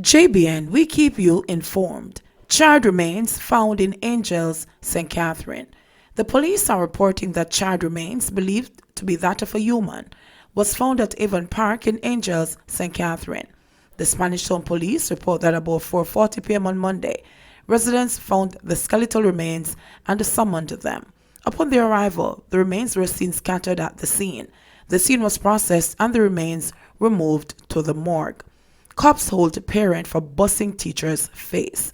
JBN, we keep you informed. Child remains found in Angels, St. Catherine. The police are reporting that child remains, believed to be that of a human, was found at Avon Park in Angels, St. Catherine. The Spanish Town Police report that about 4:40 p.m. on Monday, residents found the skeletal remains and summoned them. Upon their arrival, the remains were seen scattered at the scene. The scene was processed and the remains were moved to the morgue. Cops hold parent for busting teacher's face.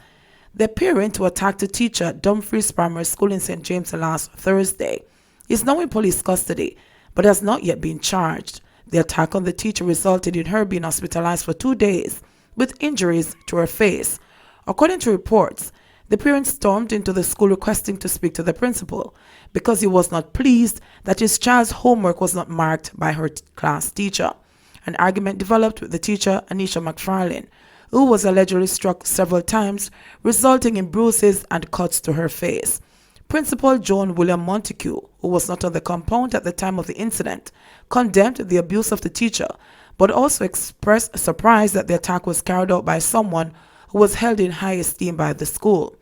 The parent who attacked a teacher at Dumfries Primary School in St. James last Thursday is now in police custody but has not yet been charged. The attack on the teacher resulted in her being hospitalized for 2 days with injuries to her face. According to reports, the parent stormed into the school requesting to speak to the principal because he was not pleased that his child's homework was not marked by her class teacher. An argument developed with the teacher, Anisha McFarlane, who was allegedly struck several times, resulting in bruises and cuts to her face. Principal John William Montague, who was not on the compound at the time of the incident, condemned the abuse of the teacher, but also expressed surprise that the attack was carried out by someone who was held in high esteem by the school.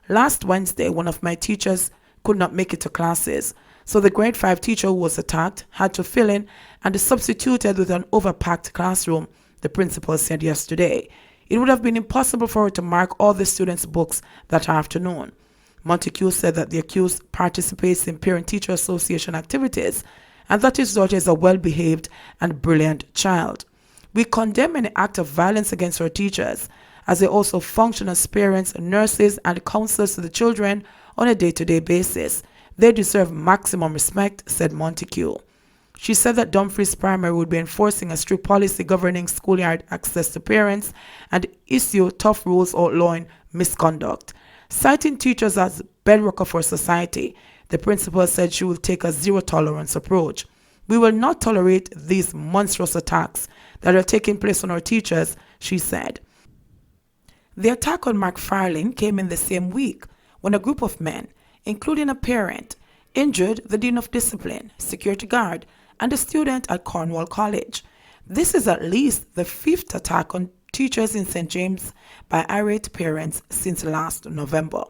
Last Wednesday, one of my teachers could not make it to classes, so the grade 5 teacher who was attacked had to fill in and is substituted with an overpacked classroom, the principal said yesterday. It would have been impossible for her to mark all the students' books that afternoon. Montague said that the accused participates in Parent-Teacher Association activities and that his daughter is a well-behaved and brilliant child. We condemn any act of violence against our teachers, as they also function as parents, nurses, and counselors to the children on a day-to-day basis. They deserve maximum respect, said Montague. She said that Dumfries Primary would be enforcing a strict policy governing schoolyard access to parents and issue tough rules outlawing misconduct. Citing teachers as bedrock of our society, the principal said she will take a zero-tolerance approach. We will not tolerate these monstrous attacks that are taking place on our teachers, she said. The attack on McFarlane came in the same week when a group of men, including a parent, injured the Dean of Discipline, security guard, and a student at Cornwall College. This is at least the 5th attack on teachers in St. James by irate parents since last November.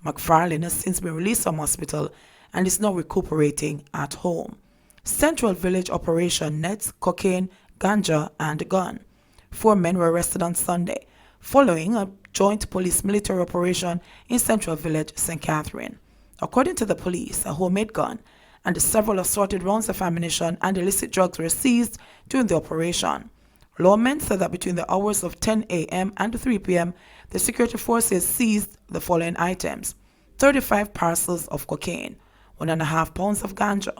McFarlane has since been released from hospital and is now recuperating at home. Central Village operation nets cocaine, ganja, and gun. 4 men were arrested on Sunday, following a joint police-military operation in Central Village, St. Catherine. According to the police, a homemade gun and several assorted rounds of ammunition and illicit drugs were seized during the operation. Lawmen said that between the hours of 10 a.m. and 3 p.m., the security forces seized the following items: 35 parcels of cocaine, 1.5 pounds of ganja,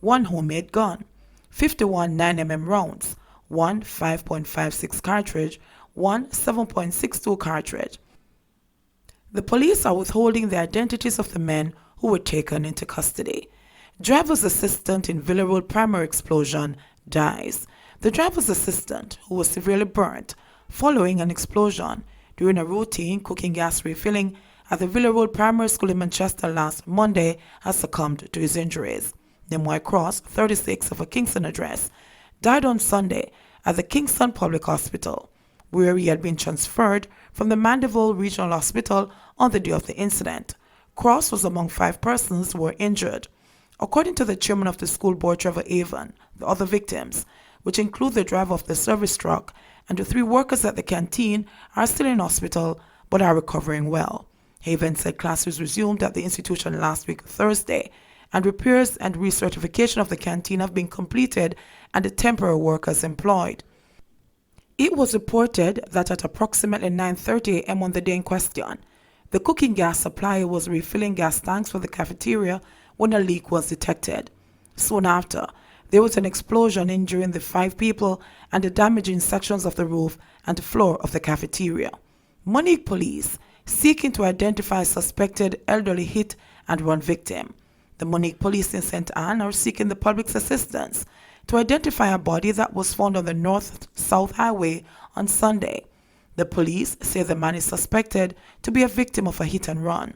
1 homemade gun, 51 9mm rounds, 1 5.56 cartridge, 1 7.62 cartridge. The police are withholding the identities of the men who were taken into custody. Driver's assistant in Villa Road primary explosion dies. The driver's assistant, who was severely burnt following an explosion during a routine cooking gas refilling at the Villa Road Primary School in Manchester last Monday, has succumbed to his injuries. Nemoy Cross, 36, of a Kingston address, died on Sunday at the Kingston Public Hospital, where he had been transferred from the Mandeville Regional Hospital on the day of the incident. Cross was among 5 persons who were injured. According to the chairman of the school board, Trevor Avon, the other victims, which include the driver of the service truck and the 3 workers at the canteen, are still in hospital but are recovering well. Avon said classes resumed at the institution last week Thursday, and repairs and recertification of the canteen have been completed and the temporary workers employed. It was reported that at approximately 9:30 a.m. on the day in question, the cooking gas supplier was refilling gas tanks for the cafeteria when a leak was detected. Soon after, there was an explosion injuring the 5 people and the damaging sections of the roof and floor of the cafeteria. Monique police seeking to identify a suspected elderly hit and run victim. The Monique police in St. Anne are seeking the public's assistance to identify a body that was found on the north-south highway on Sunday. The police say the man is suspected to be a victim of a hit and run.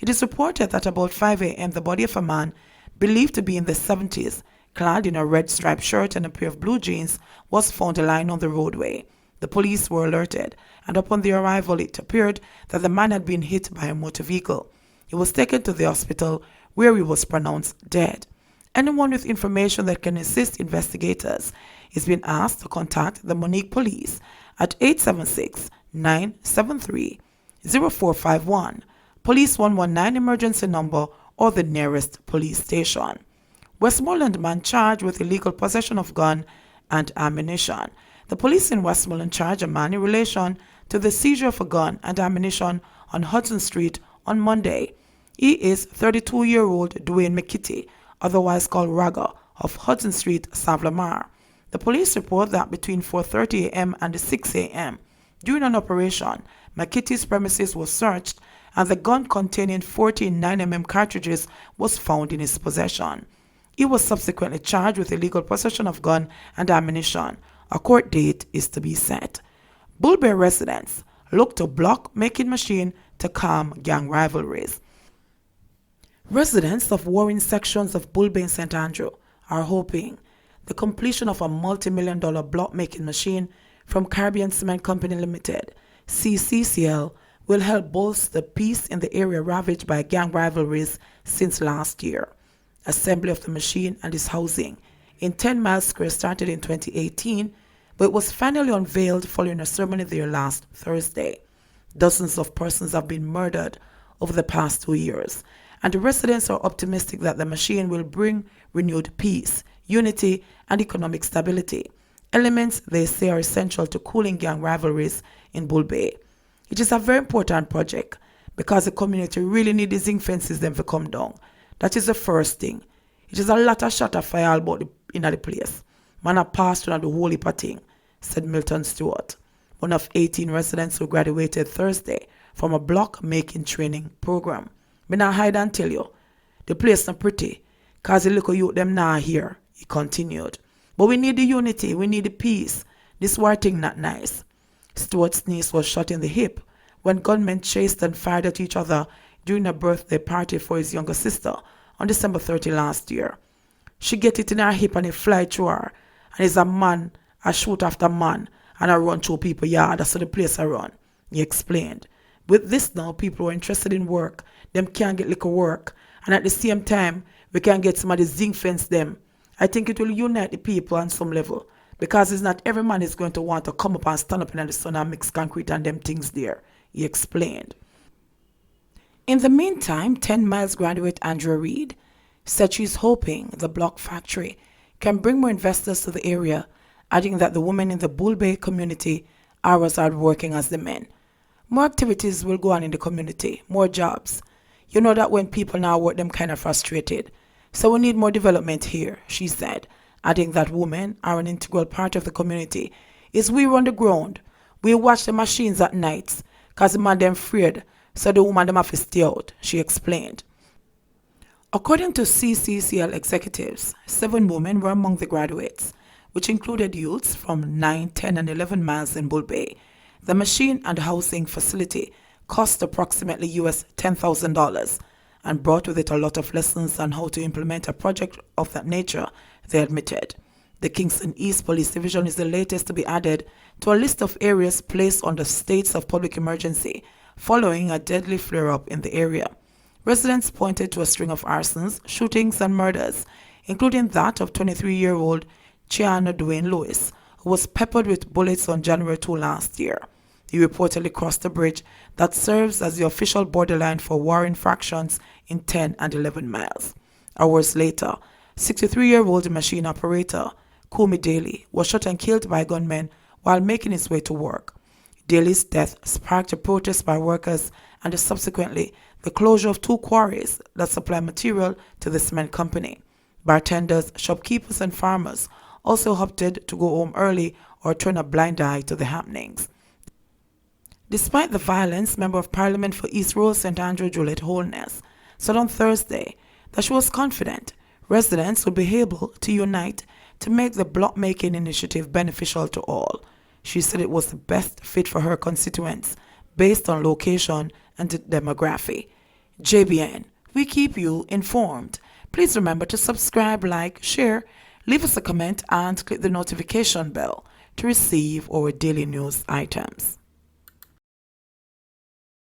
It is reported that about 5 a.m. the body of a man believed to be in the 70s, clad in a red striped shirt and a pair of blue jeans, was found lying on the roadway. The police were alerted, and upon their arrival, it appeared that the man had been hit by a motor vehicle. He was taken to the hospital, where he was pronounced dead. Anyone with information that can assist investigators is being asked to contact the Monique Police at 876-973-0451, Police 119 emergency number, or the nearest police station. Westmoreland man charged with illegal possession of gun and ammunition. The police in Westmoreland charged a man in relation to the seizure of a gun and ammunition on Hudson Street on Monday. He is 32-year-old Dwayne McKitty, otherwise called Raga, of Hudson Street, Savlamar. The police report that between 4:30 a.m. and 6 a.m., during an operation, McKitty's premises was searched and the gun containing 14 9mm cartridges was found in his possession. He was subsequently charged with illegal possession of gun and ammunition. A court date is to be set. Bull Bay residents look to block making machine to calm gang rivalries. Residents of warring sections of Bull Bay and St. Andrew are hoping the completion of a multi-million-dollar block making machine from Caribbean Cement Company Ltd, CCCL, will help bolster peace in the area ravaged by gang rivalries since last year. Assembly of the machine and its housing in 10 Mile Square started in 2018, but it was finally unveiled following a ceremony there last Thursday. Dozens of persons have been murdered over the past 2 years, and the residents are optimistic that the machine will bring renewed peace, unity, and economic stability, elements they say are essential to cooling gang rivalries in Bull Bay. It is a very important project because the community really needs the zinc fences them to come down. That is the first thing. It is a lot of shot of fire about in the place. Man a passed on the whole heap of thing, said Milton Stewart, one of 18 residents who graduated Thursday from a block making training program. Me not hide and tell you, the place not pretty, cause the little youth them now here, he continued. But we need the unity, we need the peace. This war thing not nice. Stewart's niece was shot in the hip when gunmen chased and fired at each other during a birthday party for his younger sister on December 30 last year. She get it in her hip and it fly through her, and it's a man, a shoot after man, and I run through people yard, that's the place I run, he explained. With this now, people who are interested in work, them can't get little work, and at the same time, we can get some of the zinc fence them. I think it will unite the people on some level, because it's not every man is going to want to come up and stand up in the sun and mix concrete and them things there, he explained. In the meantime, 10 Miles graduate Andrea Reed said she's hoping the block factory can bring more investors to the area, adding that the women in the Bull Bay community are as hard working as the men. More activities will go on in the community, more jobs. You know that when people now work, them kind of frustrated. So we need more development here, she said, adding that women are an integral part of the community. Is we run the ground. We watch the machines at nights, cause the man them afraid, so the woman them have to stay out, she explained. According to CCCL executives, 7 women were among the graduates, which included youths from 9, 10, and 11 miles in Bull Bay. The machine and housing facility cost approximately US $10,000 and brought with it a lot of lessons on how to implement a project of that nature, they admitted. The Kingston East Police Division is the latest to be added to a list of areas placed under states of public emergency following a deadly flare-up in the area. Residents pointed to a string of arsons, shootings, and murders, including that of 23-year-old Chiana Dwayne Lewis, who was peppered with bullets on January 2 last year. He reportedly crossed a bridge that serves as the official borderline for war infractions in 10 and 11 miles. Hours later, 63-year-old machine operator Kumi Daly was shot and killed by gunmen while making his way to work. Daly's death sparked a protest by workers and subsequently the closure of 2 quarries that supply material to the cement company. Bartenders, shopkeepers, and farmers also opted to go home early or turn a blind eye to the happenings. Despite the violence, Member of Parliament for East Rose St. Andrew Juliet Holness said on Thursday that she was confident residents would be able to unite to make the block-making initiative beneficial to all. She said it was the best fit for her constituents based on location and demography. JBN, we keep you informed. Please remember to subscribe, like, share, leave us a comment, and click the notification bell to receive our daily news items.